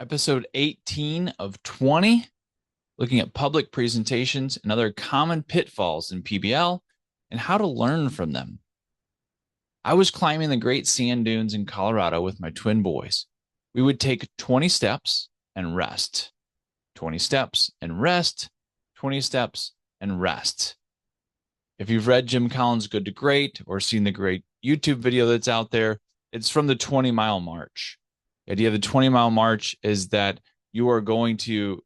Episode 18 of 20, looking at public presentations and other common pitfalls in PBL and how to learn from them. I was climbing the great sand dunes in Colorado with my twin boys. We would take 20 steps and rest, 20 steps and rest, 20 steps and rest. If you've read Jim Collins' Good to Great or seen the great YouTube video that's out there, it's from the 20-mile march. The idea of the 20-mile march is that you are going to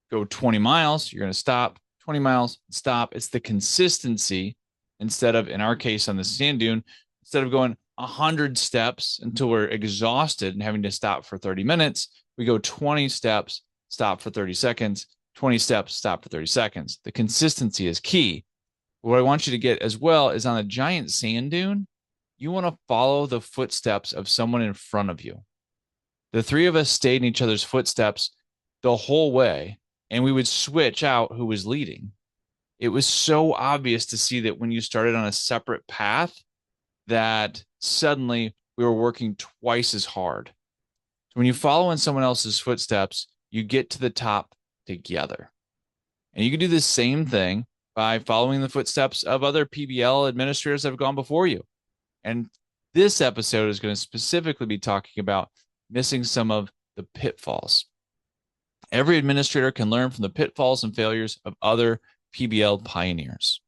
go 20 miles, you're going to stop, 20 miles, stop. It's the consistency instead of, in our case on the sand dune, instead of going 100 steps until we're exhausted and having to stop for 30 minutes, we go 20 steps, stop for 30 seconds, 20 steps, stop for 30 seconds. The consistency is key. What I want you to get as well is on a giant sand dune, you want to follow the footsteps of someone in front of you. The three of us stayed in each other's footsteps the whole way, and we would switch out who was leading. It was so obvious to see that when you started on a separate path, that suddenly we were working twice as hard. So when you follow in someone else's footsteps, you get to the top together. And you can do the same thing by following the footsteps of other PBL administrators that have gone before you. And this episode is going to specifically be talking about missing some of the pitfalls. Every administrator can learn from the pitfalls and failures of other PBL pioneers.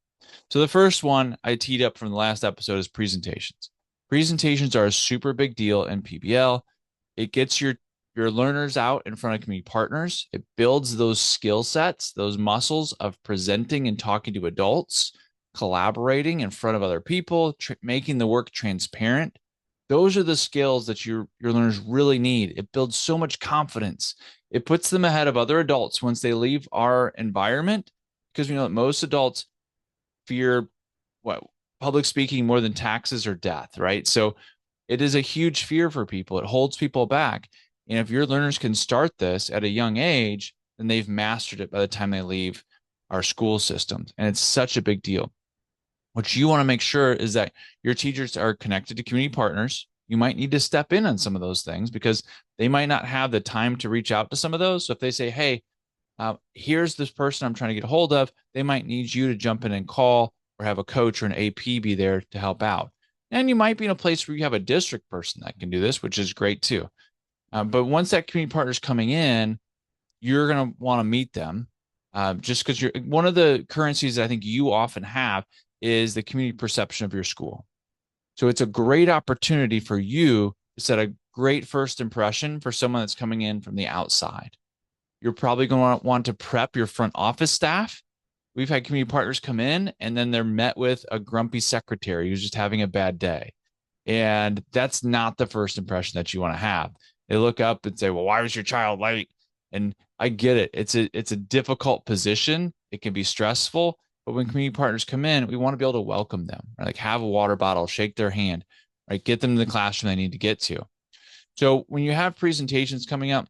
So the first one I teed up from the last episode is presentations. Presentations are a super big deal in PBL. It gets your learners out in front of community partners. It builds those skill sets, those muscles of presenting and talking to adults, collaborating in front of other people, making the work transparent. Those are the skills that your learners really need. It builds so much confidence. It puts them ahead of other adults once they leave our environment, because we know that most adults fear public speaking more than taxes or death, right? So it is a huge fear for people. It holds people back. And if your learners can start this at a young age, then they've mastered it by the time they leave our school systems. And it's such a big deal. What you want to make sure is that your teachers are connected to community partners. You might need to step in on some of those things because they might not have the time to reach out to some of those. So if they say, hey, here's this person I'm trying to get a hold of, they might need you to jump in and call or have a coach or an AP be there to help out. And you might be in a place where you have a district person that can do this, which is great too. But once that community partner is coming in, you're going to want to meet them just because one of the currencies that I think you often have is the community perception of your school. So it's a great opportunity for you to set a great first impression for someone that's coming in from the outside. You're probably going to want to prep your front office staff. We've had community partners come in and then they're met with a grumpy secretary who's just having a bad day. And that's not the first impression that you want to have. They look up and say, well, why was your child late? And I get it. It's a difficult position. It can be stressful. But when community partners come in, we want to be able to welcome them, right? Like have a water bottle, shake their hand, right? Get them to the classroom they need to get to. So when you have presentations coming up,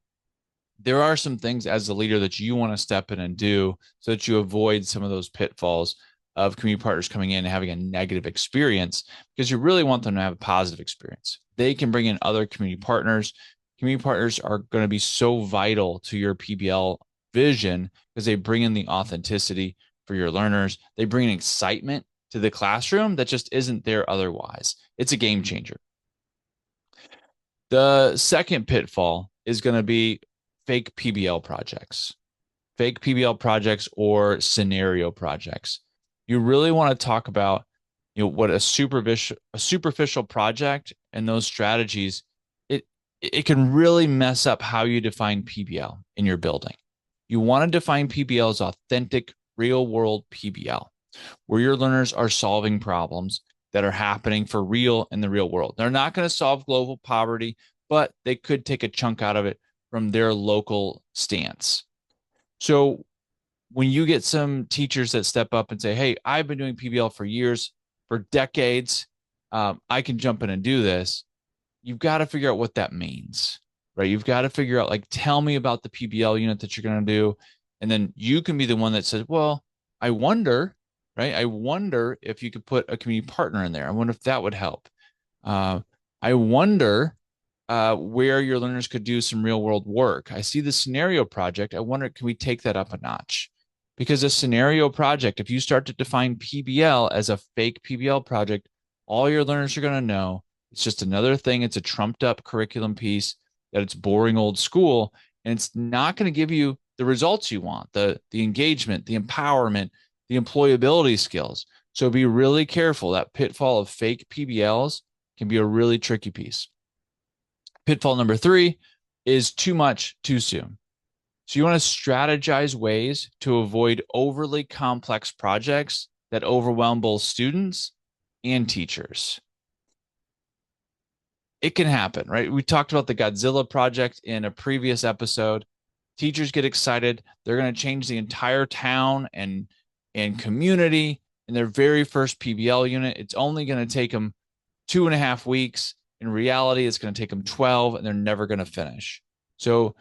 there are some things as a leader that you want to step in and do so that you avoid some of those pitfalls of community partners coming in and having a negative experience, because you really want them to have a positive experience. They can bring in other community partners. Community partners are going to be so vital to your PBL vision because they bring in the authenticity for your learners. They bring an excitement to the classroom that just isn't there otherwise. It's a game changer. The second pitfall is going to be fake PBL projects, or scenario projects. You really want to talk about, what a superficial project and those strategies, it can really mess up how you define PBL in your building. You want to define PBL as authentic, real world PBL, where your learners are solving problems that are happening for real in the real world. They're not going to solve global poverty, but they could take a chunk out of it from their local stance. So when you get some teachers that step up and say, hey, I've been doing PBL for years, for decades, I can jump in and do this, you've got to figure out what that means, right? You've got to figure out, like, tell me about the PBL unit that you're going to do. And then you can be the one that says, well, I wonder, right? I wonder if you could put a community partner in there. I wonder if that would help. I wonder where your learners could do some real world work. I see the scenario project. I wonder, can we take that up a notch? Because a scenario project, if you start to define PBL as a fake PBL project, all your learners are going to know it's just another thing. It's a trumped up curriculum piece, that it's boring old school, and it's not going to give you the results you want, the engagement, the empowerment, the employability skills. So be really careful. That pitfall of fake PBLs can be a really tricky piece. Pitfall number 3 is too much too soon. So you want to strategize ways to avoid overly complex projects that overwhelm both students and teachers. It can happen, right? We talked about the Godzilla project in a previous episode. Teachers get excited. They're going to change the entire town and community in their very first PBL unit. It's only going to take them 2.5 weeks. In reality, it's going to take them 12, and they're never going to finish. So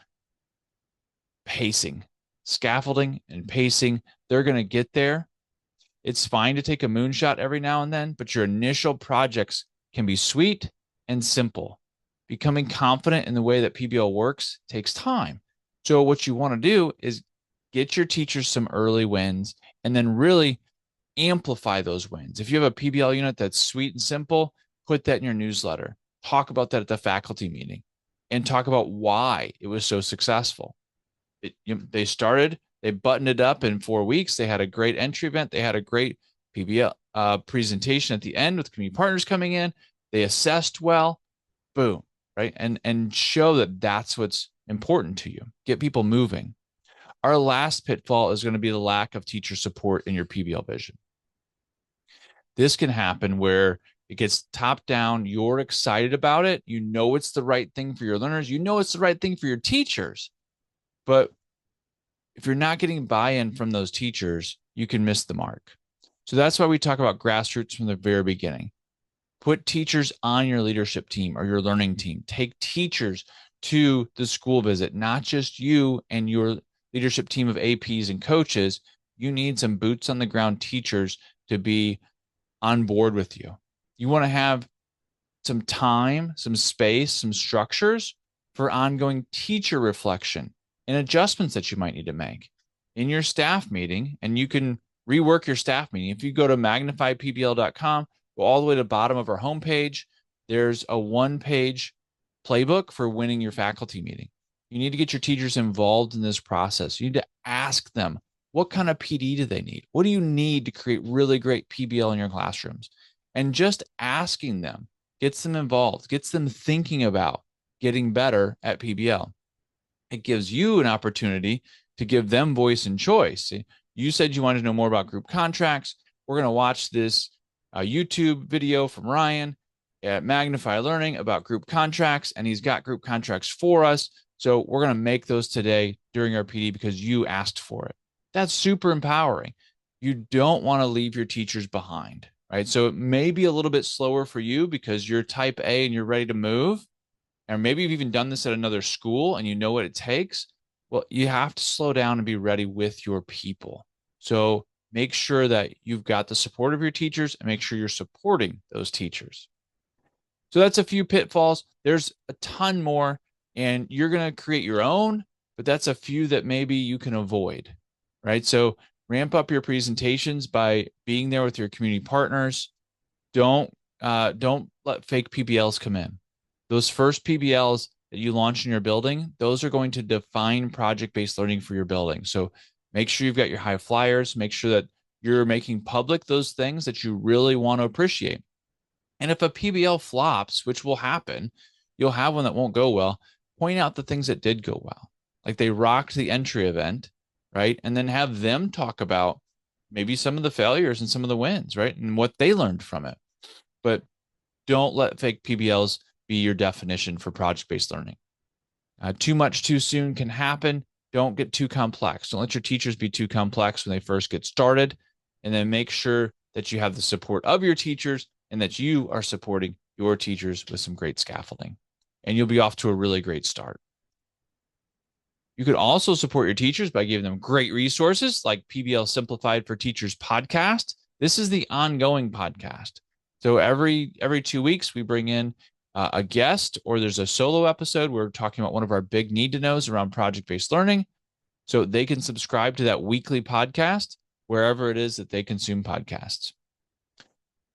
pacing, scaffolding and pacing, they're going to get there. It's fine to take a moonshot every now and then, but your initial projects can be sweet and simple. Becoming confident in the way that PBL works takes time. So what you want to do is get your teachers some early wins and then really amplify those wins. If you have a PBL unit that's sweet and simple, put that in your newsletter. Talk about that at the faculty meeting and talk about why it was so successful. They buttoned it up in 4 weeks. They had a great entry event. They had a great PBL presentation at the end with community partners coming in. They assessed well, boom, right? And show that that's what's important to you. Get people moving. Our last pitfall is going to be the lack of teacher support in your PBL vision. This can happen where it gets top down. You're excited about it. You know it's the right thing for your learners. You know it's the right thing for your teachers. But if you're not getting buy-in from those teachers, you can miss the mark. So that's why we talk about grassroots from the very beginning. Put teachers on your leadership team or your learning team. Take teachers to the school visit, not just you and your leadership team of APs and coaches. You need some boots on the ground teachers to be on board with you. You want to have some time, some space, some structures for ongoing teacher reflection and adjustments that you might need to make in your staff meeting. And you can rework your staff meeting. If you go to magnifypbl.com, go all the way to the bottom of our homepage, there's a 1-page playbook for winning your faculty meeting. You need to get your teachers involved in this process. You need to ask them, what kind of PD do they need? What do you need to create really great PBL in your classrooms? And just asking them gets them involved, gets them thinking about getting better at PBL. It gives you an opportunity to give them voice and choice. You said you wanted to know more about group contracts. We're going to watch this YouTube video from Ryan at Magnify Learning about group contracts, and he's got group contracts for us. So we're going to make those today during our PD because you asked for it. That's super empowering. You don't want to leave your teachers behind, right? So it may be a little bit slower for you because you're type A and you're ready to move. And maybe you've even done this at another school and you know what it takes. Well, you have to slow down and be ready with your people. So make sure that you've got the support of your teachers and make sure you're supporting those teachers. So that's a few pitfalls. There's a ton more, and you're going to create your own, but that's a few that maybe you can avoid, right? So ramp up your presentations by being there with your community partners. Don't let fake PBLs come in. Those first PBLs that you launch in your building, those are going to define project-based learning for your building. So make sure you've got your high flyers. Make sure that you're making public those things that you really want to appreciate. And if a PBL flops, which will happen, you'll have one that won't go well. Point out the things that did go well. Like they rocked the entry event, right? And then have them talk about maybe some of the failures and some of the wins, right? And what they learned from it. But don't let fake PBLs be your definition for project-based learning. Too much too soon can happen. Don't get too complex. Don't let your teachers be too complex when they first get started. And then make sure that you have the support of your teachers and that you are supporting your teachers with some great scaffolding. And you'll be off to a really great start. You could also support your teachers by giving them great resources like PBL Simplified for Teachers podcast. This is the ongoing podcast. So every 2 weeks, we bring in a guest, or there's a solo episode. We're talking about one of our big need to knows around project-based learning. So they can subscribe to that weekly podcast wherever it is that they consume podcasts.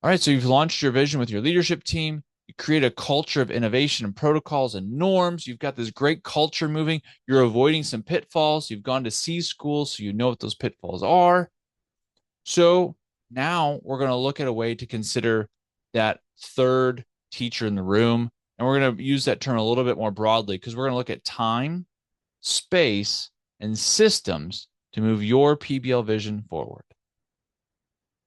All right, so you've launched your vision with your leadership team. You create a culture of innovation and protocols and norms. You've got this great culture moving. You're avoiding some pitfalls. You've gone to C school, so you know what those pitfalls are. So now we're going to look at a way to consider that third teacher in the room. And we're going to use that term a little bit more broadly because we're going to look at time, space, and systems to move your PBL vision forward.